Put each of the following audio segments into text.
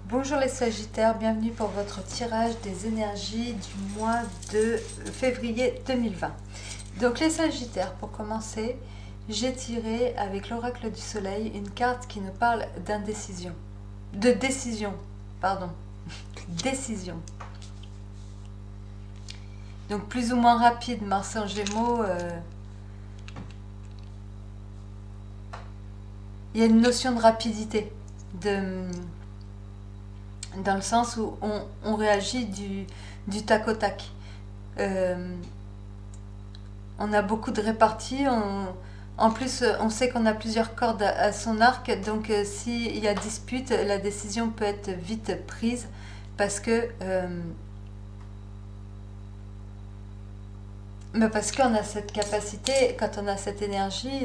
Bonjour les Sagittaires, bienvenue pour votre tirage des énergies du mois de février 2020. Donc les Sagittaires, pour commencer, j'ai tiré avec l'oracle du soleil une carte qui nous parle d'indécision. De décision, pardon. Décision. Donc plus ou moins rapide, Mars en Gémeaux. Il y a une notion de rapidité, dans le sens où on réagit du tac au tac. On a beaucoup de réparties. En plus, on sait qu'on a plusieurs cordes à son arc, donc s'il y a dispute, la décision peut être vite prise parce que parce qu'on a cette capacité, quand on a cette énergie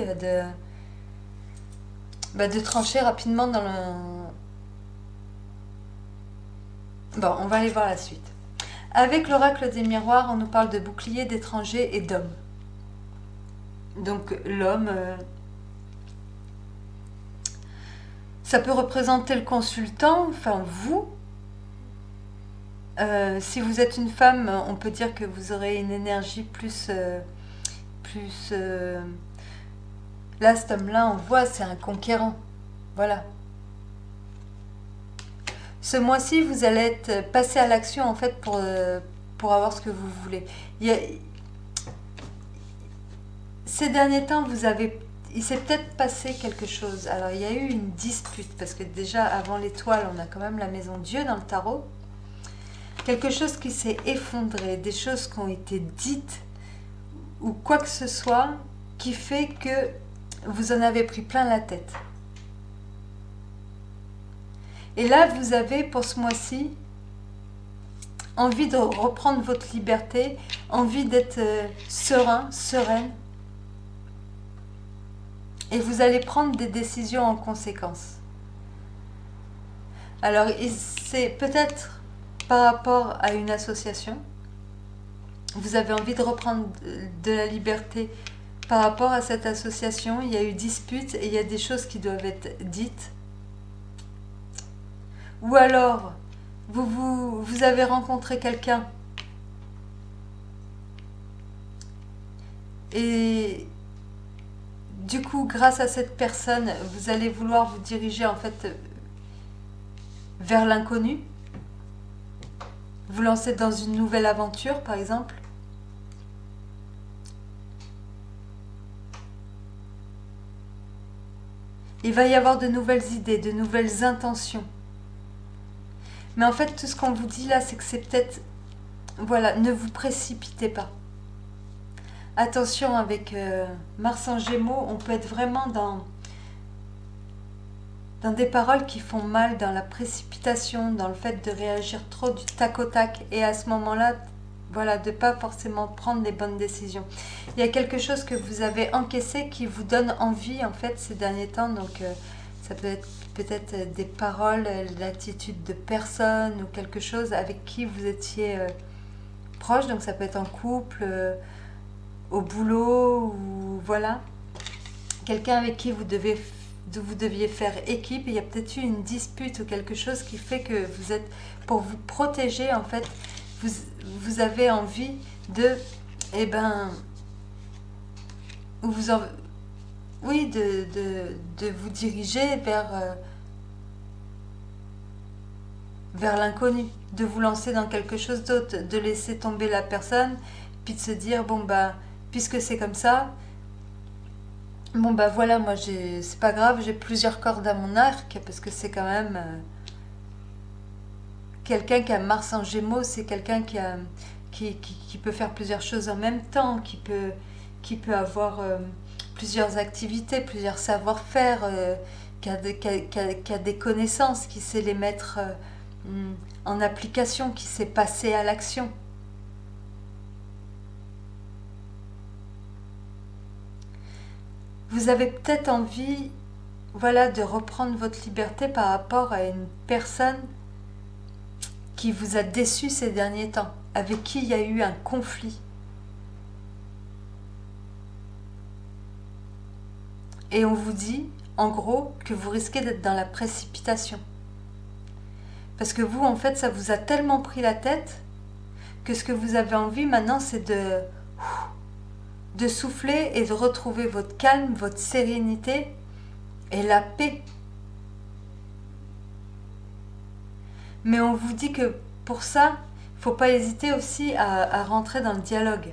de trancher rapidement dans le... Bon, on va aller voir la suite. Avec l'oracle des miroirs, on nous parle de bouclier, d'étranger et d'homme. Donc l'homme, ça peut représenter le consultant, enfin vous. Si vous êtes une femme, on peut dire que vous aurez une énergie plus... Là, cet homme-là, on voit, c'est un conquérant. Voilà. Ce mois-ci, vous allez être passé à l'action, en fait, pour avoir ce que vous voulez. Ces derniers temps, il s'est peut-être passé quelque chose. Alors, il y a eu une dispute, parce que déjà, avant l'étoile, on a quand même la maison Dieu dans le tarot. Quelque chose qui s'est effondré, des choses qui ont été dites, ou quoi que ce soit, qui fait que vous en avez pris plein la tête. Et là, vous avez, pour ce mois-ci, envie de reprendre votre liberté, envie d'être serein, sereine. Et vous allez prendre des décisions en conséquence. Alors, c'est peut-être par rapport à une association. Vous avez envie de reprendre de la liberté par rapport à cette association. Il y a eu dispute et il y a des choses qui doivent être dites. Ou alors, vous avez rencontré quelqu'un et du coup, grâce à cette personne, vous allez vouloir vous diriger en fait vers l'inconnu, vous lancer dans une nouvelle aventure par exemple. Il va y avoir de nouvelles idées, de nouvelles intentions. Mais en fait, tout ce qu'on vous dit là, c'est que c'est peut-être... Voilà, ne vous précipitez pas. Attention, avec Mars en Gémeaux, on peut être vraiment dans des paroles qui font mal, dans la précipitation, dans le fait de réagir trop du tac au tac. Et à ce moment-là, voilà, de ne pas forcément prendre les bonnes décisions. Il y a quelque chose que vous avez encaissé qui vous donne envie, en fait, ces derniers temps. Donc, ça peut être peut-être des paroles, l'attitude de personnes ou quelque chose avec qui vous étiez proche. Donc, ça peut être en couple, au boulot, ou voilà. Quelqu'un avec qui vous deviez faire équipe. Il y a peut-être eu une dispute ou quelque chose qui fait que vous êtes, pour vous protéger, en fait, vous avez envie de, oui, de vous diriger vers l'inconnu, de vous lancer dans quelque chose d'autre, de laisser tomber la personne, puis de se dire, bon bah, puisque c'est comme ça, bon bah voilà, moi c'est pas grave, j'ai plusieurs cordes à mon arc, parce que c'est quand même quelqu'un qui a Mars en Gémeaux, c'est quelqu'un qui peut faire plusieurs choses en même temps, qui peut avoir plusieurs activités, plusieurs savoir-faire, qui a des connaissances, qui sait les mettre en application, qui sait passer à l'action. Vous avez peut-être envie, voilà, de reprendre votre liberté par rapport à une personne qui vous a déçu ces derniers temps, avec qui il y a eu un conflit. Et on vous dit, en gros, que vous risquez d'être dans la précipitation. Parce que vous, en fait, ça vous a tellement pris la tête que ce que vous avez envie maintenant, c'est de souffler et de retrouver votre calme, votre sérénité et la paix. Mais on vous dit que pour ça, il ne faut pas hésiter aussi à rentrer dans le dialogue.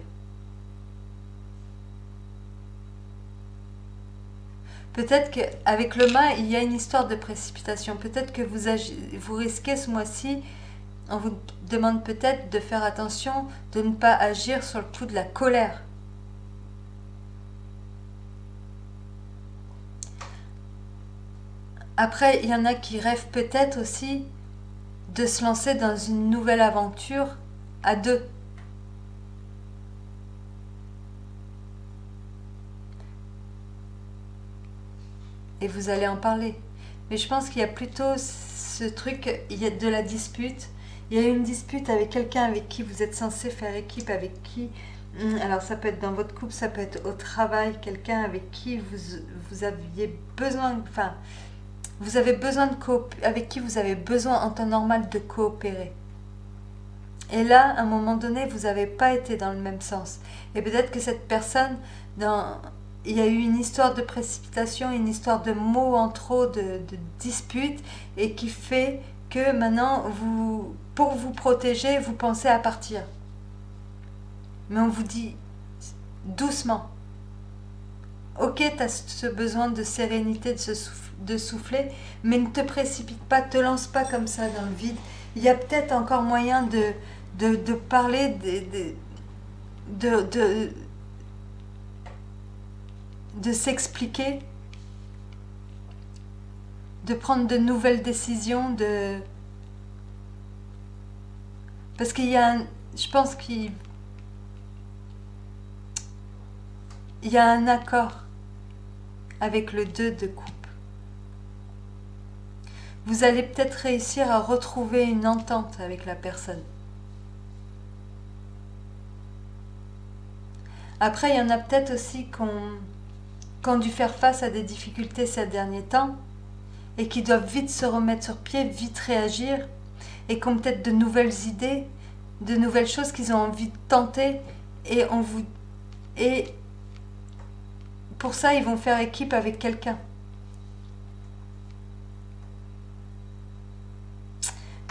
Peut-être qu'avec le mât, il y a une histoire de précipitation. Peut-être que vous risquez ce mois-ci, on vous demande peut-être de faire attention, de ne pas agir sur le coup de la colère. Après, il y en a qui rêvent peut-être aussi de se lancer dans une nouvelle aventure à deux. Et vous allez en parler. Mais je pense qu'il y a plutôt ce truc, il y a de la dispute. Il y a une dispute avec quelqu'un avec qui vous êtes censé faire équipe, avec qui... Alors ça peut être dans votre couple, ça peut être au travail, quelqu'un avec qui vous aviez besoin... Enfin, vous avez besoin avec qui vous avez besoin en temps normal de coopérer. Et là, à un moment donné, vous n'avez pas été dans le même sens. Et peut-être que cette personne, il y a eu une histoire de précipitation, une histoire de mots en trop, de disputes, et qui fait que maintenant, pour vous protéger, vous pensez à partir. Mais on vous dit doucement. Ok, tu as ce besoin de sérénité, de souffler, mais ne te précipite pas, te lance pas comme ça dans le vide. Il y a peut-être encore moyen de parler, de s'expliquer, de prendre de nouvelles décisions, parce qu'il y a je pense qu'il y a un accord avec le 2 de coupe. Vous allez peut-être réussir à retrouver une entente avec la personne. Après, il y en a peut-être aussi qui ont dû faire face à des difficultés ces derniers temps et qui doivent vite se remettre sur pied, vite réagir et qui ont peut-être de nouvelles idées, de nouvelles choses qu'ils ont envie de tenter et pour ça, ils vont faire équipe avec quelqu'un.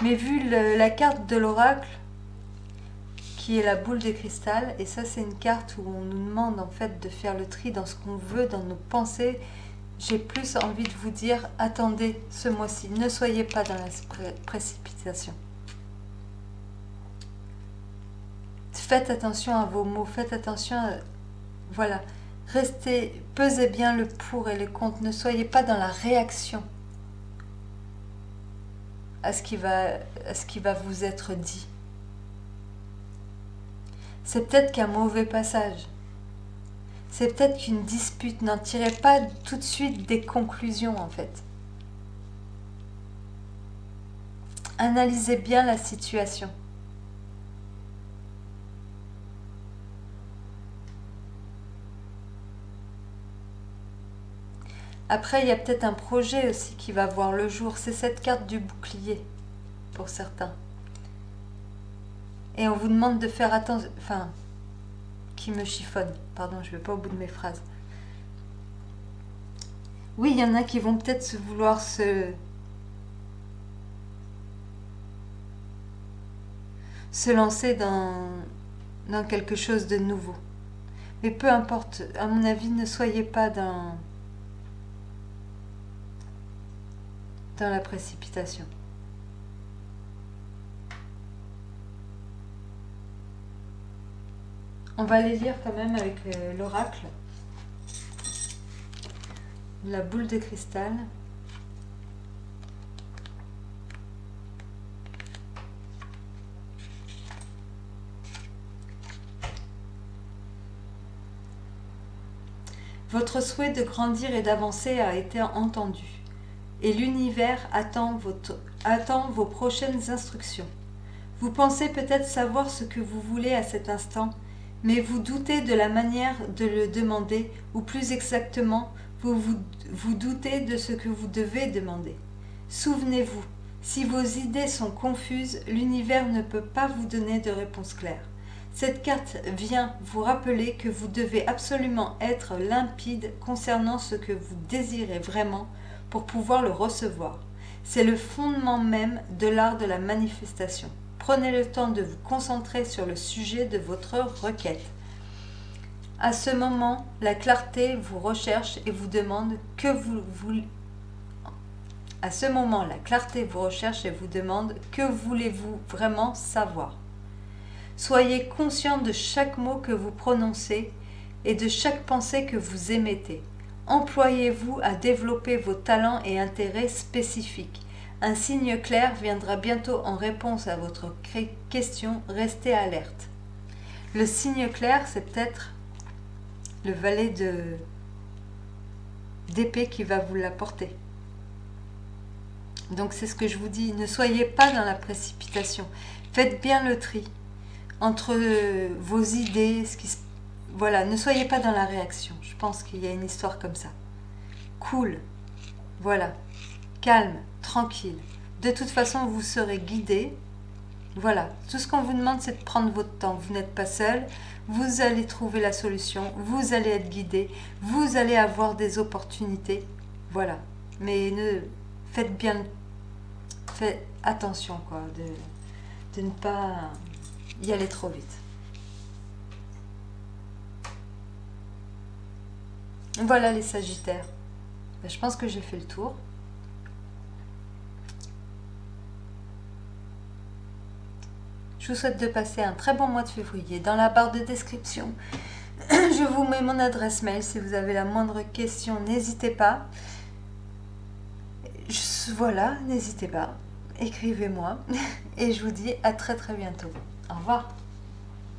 Mais vu la carte de l'oracle, qui est la boule de cristal, et ça c'est une carte où on nous demande en fait de faire le tri dans ce qu'on veut, dans nos pensées, j'ai plus envie de vous dire, attendez ce mois-ci, ne soyez pas dans la précipitation. Faites attention à vos mots, faites attention à... Voilà, restez, pesez bien le pour et le contre, ne soyez pas dans la réaction à ce qui va vous être dit. C'est peut-être qu'un mauvais passage. C'est peut-être qu'une dispute. N'en tirez pas tout de suite des conclusions en fait. Analysez bien la situation. Après, il y a peut-être un projet aussi qui va voir le jour. C'est cette carte du bouclier pour certains. Et on vous demande de faire attention... Enfin, qui me chiffonne. Pardon, je ne vais pas au bout de mes phrases. Oui, il y en a qui vont peut-être vouloir se lancer dans quelque chose de nouveau. Mais peu importe, à mon avis, ne soyez pas dans la précipitation. On va les lire quand même avec l'oracle. La boule de cristal. Votre souhait de grandir et d'avancer a été entendu, et l'univers attend vos prochaines instructions. Vous pensez peut-être savoir ce que vous voulez à cet instant, mais vous doutez de la manière de le demander, ou plus exactement, vous doutez de ce que vous devez demander. Souvenez-vous, Si vos idées sont confuses, l'univers ne peut pas vous donner de réponse claire. Cette carte vient vous rappeler que vous devez absolument être limpide concernant ce que vous désirez vraiment pour pouvoir le recevoir. C'est le fondement même de l'art de la manifestation. Prenez le temps de vous concentrer sur le sujet de votre requête. À ce moment, la clarté vous recherche et vous demande que vous voulez. À ce moment, la clarté vous recherche et vous demande que voulez-vous vraiment savoir. Soyez conscient de chaque mot que vous prononcez et de chaque pensée que vous émettez. Employez-vous à développer vos talents et intérêts spécifiques. Un signe clair viendra bientôt en réponse à votre question. Restez alerte. Le signe clair, c'est peut-être le valet d'épée qui va vous l'apporter. Donc c'est ce que je vous dis, ne soyez pas dans la précipitation. Faites bien le tri entre vos idées, voilà, ne soyez pas dans la réaction. Je pense qu'il y a une histoire comme ça. Cool, voilà, calme, tranquille. De toute façon, vous serez guidé. Voilà, tout ce qu'on vous demande, c'est de prendre votre temps. Vous n'êtes pas seul, vous allez trouver la solution, vous allez être guidé, vous allez avoir des opportunités. Voilà, mais faites attention quoi, de ne pas y aller trop vite. Voilà les Sagittaires. Je pense que j'ai fait le tour. Je vous souhaite de passer un très bon mois de février. Dans la barre de description, je vous mets mon adresse mail. Si vous avez la moindre question, n'hésitez pas. Voilà, n'hésitez pas. Écrivez-moi. Et je vous dis à très très bientôt. Au revoir.